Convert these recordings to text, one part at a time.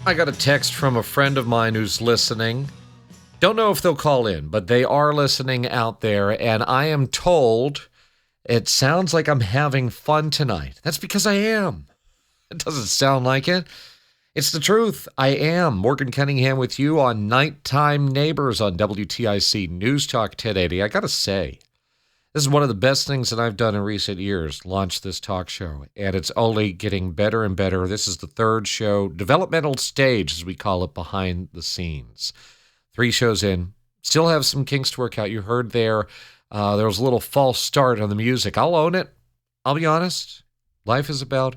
I got a text from a friend of mine who's listening. Don't know if they'll call in, but they are listening out there, and I am told it sounds like I'm having fun tonight. That's because I am. It doesn't sound like it. It's the truth. I am. Morgan Cunningham with you on Nighttime Neighbors on WTIC News Talk 1080. I got to say, this is one of the best things that I've done in recent years, launch this talk show, and it's only getting better and better. This is the third show, developmental stage, as we call it, behind the scenes. 3 shows in, still have some kinks to work out. You heard there was a little false start on the music. I'll own it. I'll be honest. Life is about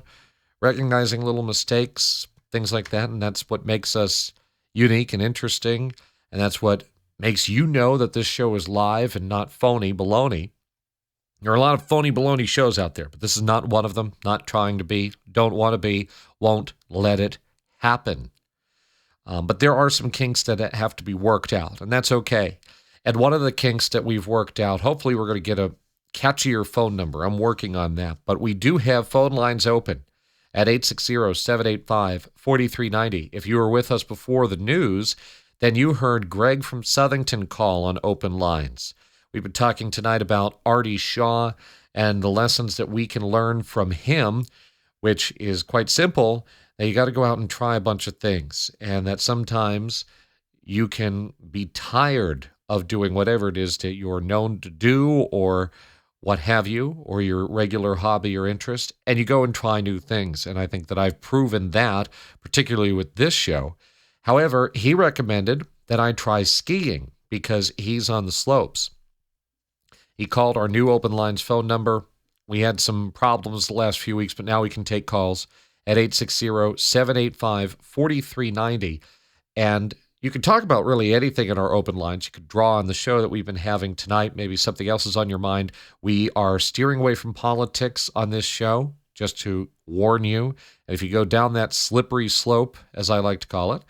recognizing little mistakes, things like that, and that's what makes us unique and interesting, and that's what makes you know that this show is live and not phony baloney. There are a lot of phony baloney shows out there, but this is not one of them. Not trying to be, don't want to be, won't let it happen. But there are some kinks that have to be worked out, and that's okay. And one of the kinks that we've worked out, hopefully we're going to get a catchier phone number. I'm working on that. But we do have phone lines open at 860-785-4390. If you were with us before the news, then you heard Greg from Southington call on open lines. We've been talking tonight about Artie Shaw and the lessons that we can learn from him, which is quite simple. Now, you got to go out and try a bunch of things, and that sometimes you can be tired of doing whatever it is that you're known to do or what have you, or your regular hobby or interest, and you go and try new things. And I think that I've proven that, particularly with this show. However, he recommended that I try skiing because he's on the slopes. He called our new open lines phone number. We had some problems the last few weeks, but now we can take calls at 860-785-4390. And you can talk about really anything in our open lines. You could draw on the show that we've been having tonight. Maybe something else is on your mind. We are steering away from politics on this show, just to warn you. And if you go down that slippery slope, as I like to call it,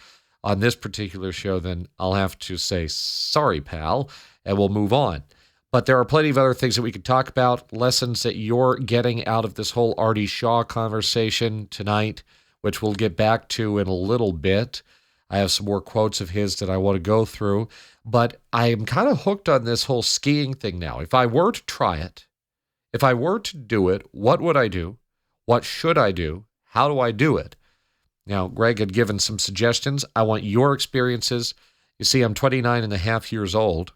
on this particular show, then I'll have to say, sorry, pal, and we'll move on. But there are plenty of other things that we could talk about, lessons that you're getting out of this whole Artie Shaw conversation tonight, which we'll get back to in a little bit. I have some more quotes of his that I want to go through, but I am kind of hooked on this whole skiing thing now. If I were to try it, if I were to do it, what would I do? What should I do? How do I do it? Now, Greg had given some suggestions. I want your experiences. You see, I'm 29 and a half years old.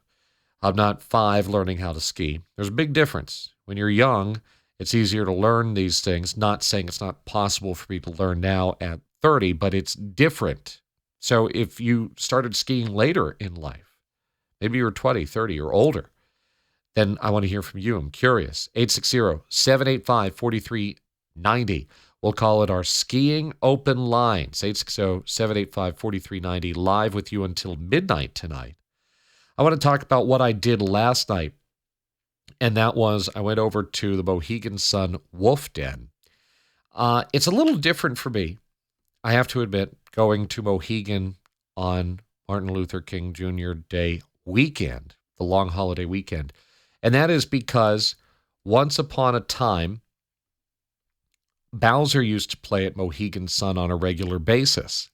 I'm not 5 learning how to ski. There's a big difference. When you're young, it's easier to learn these things. Not saying it's not possible for me to learn now at 30, but it's different. So if you started skiing later in life, maybe you're 20, 30, or older, then I want to hear from you. I'm curious. 860-785-4390. We'll call it our skiing open lines. 860-785-4390, live with you until midnight tonight. I want to talk about what I did last night, and that was I went over to the Mohegan Sun Wolf Den. It's a little different for me, I have to admit, going to Mohegan on Martin Luther King Jr. Day weekend, the long holiday weekend, and that is because once upon a time, Bowser used to play at Mohegan Sun on a regular basis.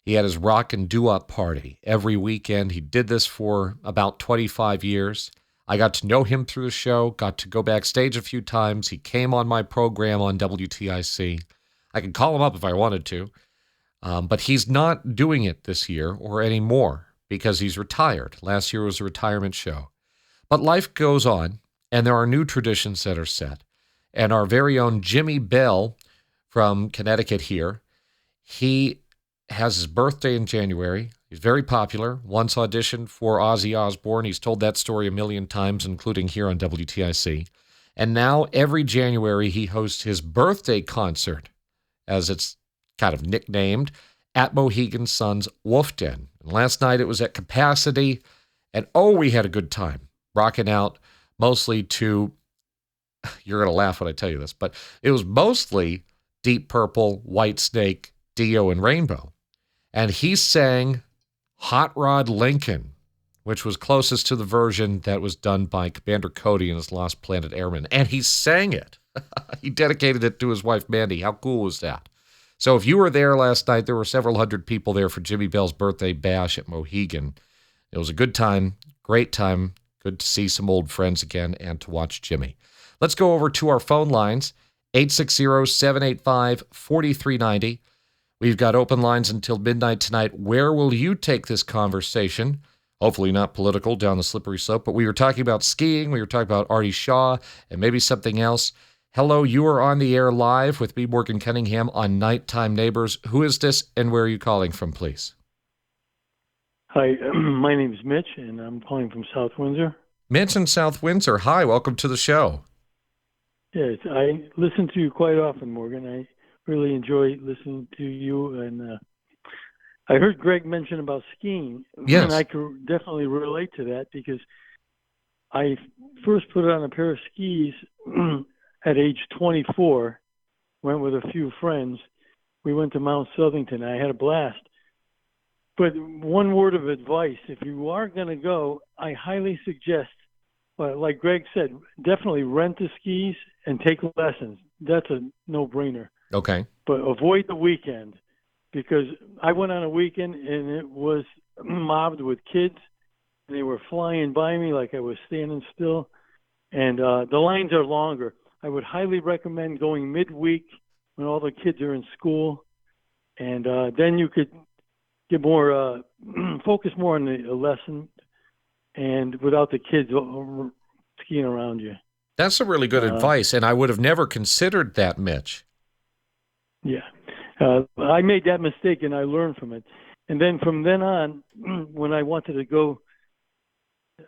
He had his rock and doo-wop party every weekend. He did this for about 25 years. I got to know him through the show, got to go backstage a few times. He came on my program on WTIC. I could call him up if I wanted to, but he's not doing it this year or anymore because he's retired. Last year was a retirement show. But life goes on, and there are new traditions that are set. And our very own Jimmy Bell from Connecticut here, he has his birthday in January. He's very popular. Once auditioned for Ozzy Osbourne. He's told that story a million times, including here on WTIC. And now every January he hosts his birthday concert, as it's kind of nicknamed, at Mohegan Sun's Wolf Den. And last night it was at capacity, and we had a good time. Rocking out mostly to, you're going to laugh when I tell you this, but it was mostly Deep Purple, Whitesnake, Dio, and Rainbow. And he sang Hot Rod Lincoln, which was closest to the version that was done by Commander Cody and his Lost Planet Airmen. And he sang it. He dedicated it to his wife, Mandy. How cool was that? So if you were there last night, there were several hundred people there for Jimmy Bell's birthday bash at Mohegan. It was a good time, great time. Good to see some old friends again and to watch Jimmy. Let's go over to our phone lines, 860-785-4390. We've got open lines until midnight tonight. Where will you take this conversation? Hopefully not political, down the slippery slope, but we were talking about skiing, we were talking about Artie Shaw, and maybe something else. Hello, you are on the air live with me, Morgan Cunningham, on Nighttime Neighbors. Who is this, and where are you calling from, please? Hi, my name is Mitch, and I'm calling from South Windsor. Mitch in South Windsor. Hi, welcome to the show. Yes, I listen to you quite often, Morgan. I really enjoy listening to you, and I heard Greg mention about skiing, Yes. and I could definitely relate to that because I first put on a pair of skis at age 24, went with a few friends. We went to Mount Southington. I had a blast. But one word of advice, if you are going to go, I highly suggest, like Greg said, definitely rent the skis and take lessons. That's a no-brainer. Okay. But avoid the weekend, because I went on a weekend and it was mobbed with kids. They were flying by me like I was standing still. And the lines are longer. I would highly recommend going midweek when all the kids are in school. And then you could get more, focus more on the lesson and without the kids skiing around you. That's a really good advice, and I would have never considered that, Mitch. Yeah. I made that mistake and I learned from it. And then from then on, when I wanted to go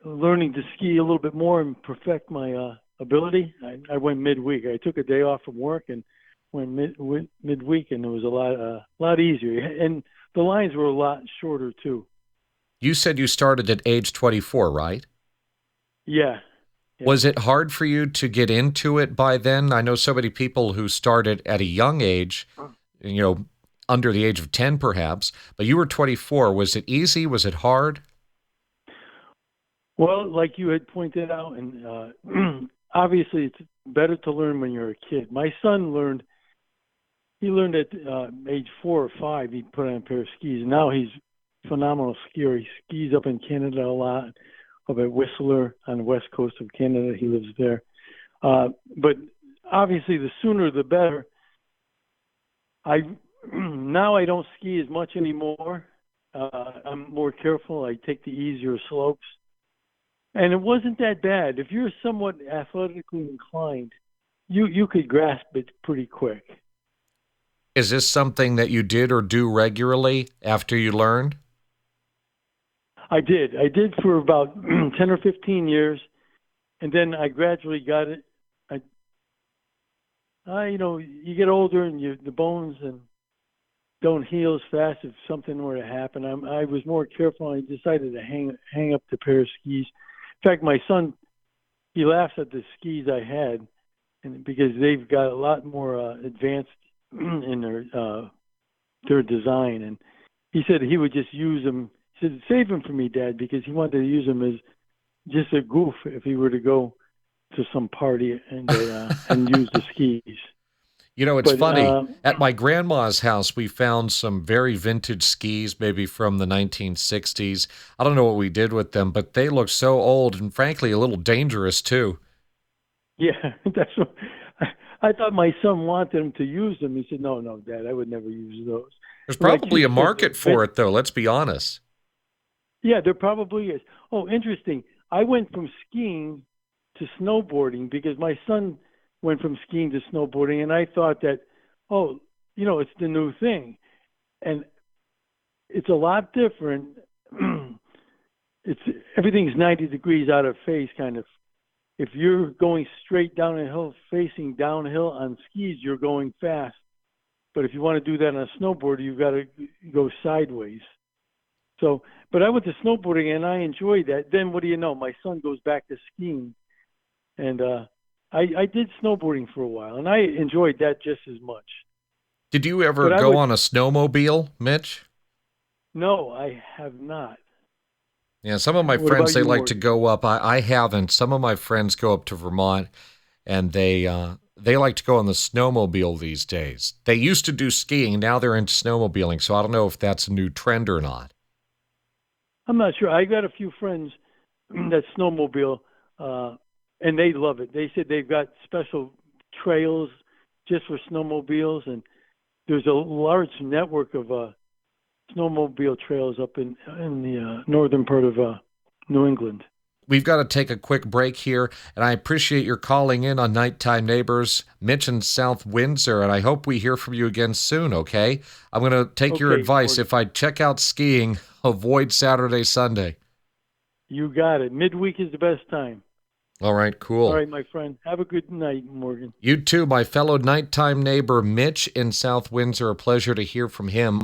learning to ski a little bit more and perfect my ability, I went midweek. I took a day off from work and went midweek, and it was a lot easier. And the lines were a lot shorter too. You said you started at age 24, right? Yeah. Was it hard for you to get into it by then? I know so many people who started at a young age, under the age of 10 perhaps, but you were 24. Was it easy? Was it hard? Well, like you had pointed out, and obviously it's better to learn when you're a kid. My son learned at age 4 or 5, he put on a pair of skis. Now he's a phenomenal skier. He skis up in Canada a lot, up at Whistler on the west coast of Canada. He lives there. But obviously the sooner the better. Now I don't ski as much anymore. I'm more careful. I take the easier slopes. And it wasn't that bad. If you're somewhat athletically inclined, you could grasp it pretty quick. Is this something that you did or do regularly after you learned? I did. I did for about 10 or 15 years, and then I gradually got it. You get older and the bones and don't heal as fast if something were to happen. I was more careful, and I decided to hang up the pair of skis. In fact, my son, he laughs at the skis I had, and because they've got a lot more advanced in their design, and he said he would just use them. He said, "Save them for me, Dad," because he wanted to use them as just a goof if he were to go to some party and use the skis. It's funny. At my grandma's house, we found some very vintage skis, maybe from the 1960s. I don't know what we did with them, but they look so old and, frankly, a little dangerous, too. Yeah, that's what I thought. My son wanted him to use them. He said, no, Dad, I would never use those. There's probably a market for it, though. Let's be honest. Yeah, there probably is. Oh, interesting. I went from skiing to snowboarding because my son went from skiing to snowboarding, and I thought that, it's the new thing. And it's a lot different. Everything's 90 degrees out of phase, kind of. If you're going straight down a hill, facing downhill on skis, you're going fast. But if you want to do that on a snowboard, you've got to go sideways. So, but I went to snowboarding and I enjoyed that. Then what do you know? My son goes back to skiing, and I did snowboarding for a while, and I enjoyed that just as much. Did you ever go on a snowmobile, Mitch? No, I have not. Yeah, some of my friends, they like to go up. I haven't. Some of my friends go up to Vermont, and they they like to go on the snowmobile these days. They used to do skiing. Now they're into snowmobiling. So I don't know if that's a new trend or not. I'm not sure. I got a few friends that snowmobile, and they love it. They said they've got special trails just for snowmobiles, and there's a large network of snowmobile trails up in the northern part of New England. We've got to take a quick break here, and I appreciate your calling in on Nighttime Neighbors, Mitch in South Windsor, and I hope we hear from you again soon, okay? I'm going to take your advice. If I check out skiing, avoid Saturday, Sunday. You got it. Midweek is the best time. All right, cool. All right, my friend. Have a good night, Morgan. You too, my fellow nighttime neighbor, Mitch in South Windsor. A pleasure to hear from him.